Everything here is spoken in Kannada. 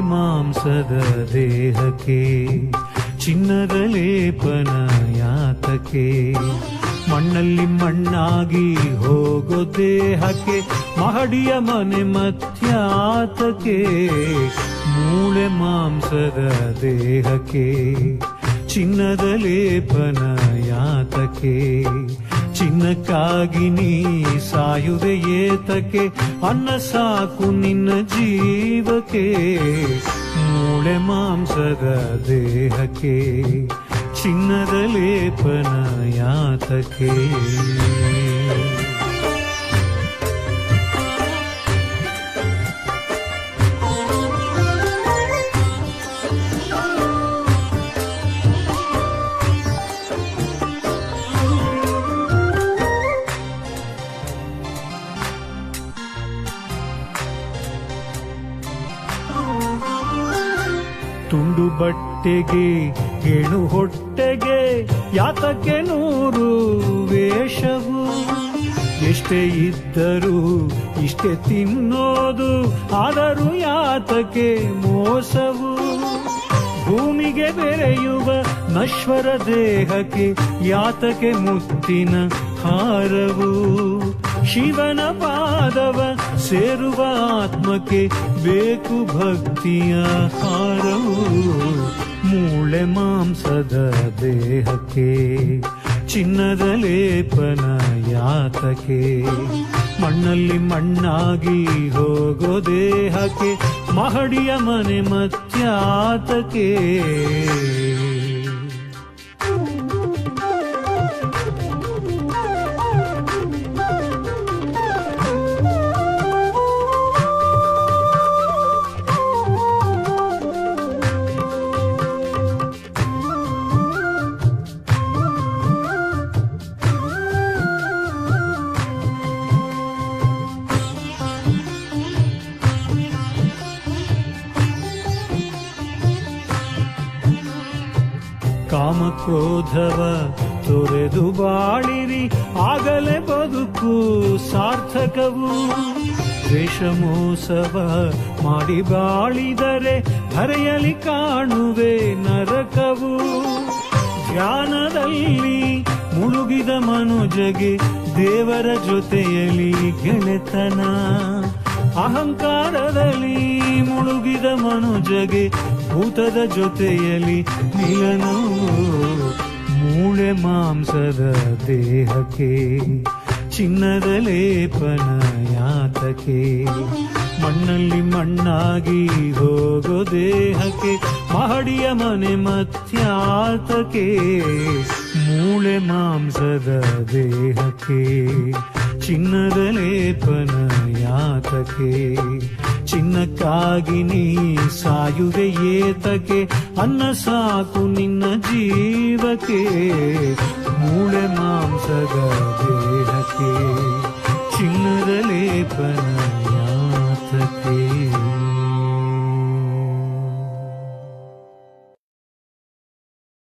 ಮಾಂಸದ ದೇಹಕ್ಕೆ ಚಿನ್ನದ ಲೇಪನ ಯಾತಕ್ಕೆ ಮಣ್ಣಲ್ಲಿ ಮಣ್ಣಾಗಿ ಹೋಗೋ ದೇಹಕ್ಕೆ ಮಹಡಿಯ ಮನೆ ಮತ್ಯಾತಕ್ಕೆ ಮೂಳೆ ಮಾಂಸದ ದೇಹಕ್ಕೆ ಚಿನ್ನದ ಲೇಪನ ಯಾತಕ್ಕೆ ಚಿನ್ನಕ್ಕಾಗಿ ನೀ ಸಾಯುವೆ ಏತಕ್ಕೆ ಅನ್ನ ಸಾಕು ನಿನ್ನ ಜೀವಕ್ಕೆ ಮೂಳೆ ಮಾಂಸದ ದೇಹಕ್ಕೆ ಚಿನ್ನದ ಲೇಪನ ಯಾತಕ್ಕೆ ತುಂಡು ಬಟ್ಟೆಗೆ ಗೇಣು ಹೊಟ್ಟೆಗೆ ಯಾತಕ್ಕೆ 100 ವೇಷವು ಎಷ್ಟೇ ಇದ್ದರೂ ಇಷ್ಟೇ ತಿನ್ನೋದು ಆದರೂ ಯಾತಕ್ಕೆ ಮೋಸವು ಭೂಮಿಗೆ ಬೆರೆಯುವ ನಶ್ವರ ದೇಹಕ್ಕೆ ಯಾತಕ್ಕೆ ಮುತ್ತಿನ ಹಾರವು ಶಿವನ ಪಾದವ ಸೇರುವ ಆತ್ಮಕ್ಕೆ ಬೇಕು ಭಕ್ತಿಯ ಹಾರವು ಮೂಳೆ ಮಾಂಸದ ದೇಹಕ್ಕೆ ಚಿನ್ನದ ಲೇಪನ ಯಾತಕ್ಕೆ ಮಣ್ಣಲ್ಲಿ ಮಣ್ಣಾಗಿ ಹೋಗೋ ದೇಹಕ್ಕೆ ಮಹಡಿಯ ಮನೆ ಮತ್ಯಾತಕ್ಕೆ ಕಾಮಕ್ರೋಧವ ತೊರೆದು ಬಾಳಿರಿ ಆಗಲೇ ಬದುಕು ಸಾರ್ಥಕವು ದ್ವೇಷ ಮೋಸವ ಮಾಡಿ ಬಾಳಿದರೆ ಧರೆಯಲ್ಲಿ ಕಾಣುವೆ ನರಕವು ಧ್ಯಾನದಲ್ಲಿ ಮುಳುಗಿದ ಮನುಜಗೆ ದೇವರ ಜೊತೆಯಲ್ಲಿ ಗೆಳೆತನ ಅಹಂಕಾರದಲ್ಲಿ ಮುಳುಗಿದ ಮನುಜಗೆ ಭೂತದ ಜೊತೆಯಲ್ಲಿ ಮಿಲನವು ಮೂಳೆ ಮಾಂಸದ ದೇಹಕ್ಕೆ ಚಿನ್ನದ ಲೇಪನ ಯಾತಕ್ಕೆ ಮಣ್ಣಲ್ಲಿ ಮಣ್ಣಾಗಿ ಹೋಗೋ ದೇಹಕ್ಕೆ ಮಹಡಿಯ ಮನೆ ಮತ್ಯಾತಕ್ಕೆ ಮೂಳೆ ಮಾಂಸದ ದೇಹಕ್ಕೆ ಚಿನ್ನದ ಲೇಪನ ಯಾತಕ್ಕೆ ಚಿನ್ನಕ್ಕಾಗಿ ನೀ ಸಾಯುವೆ ಏತಕ್ಕೆ ಅನ್ನ ಸಾಕು ನಿನ್ನ ಜೀವಕ್ಕೆ ಮೂಳೆ ಮಾಂಸದ ದೇಹಕ್ಕೆ ಚಿನ್ನದ ಲೇಪನ ಯಾತಕ್ಕೆ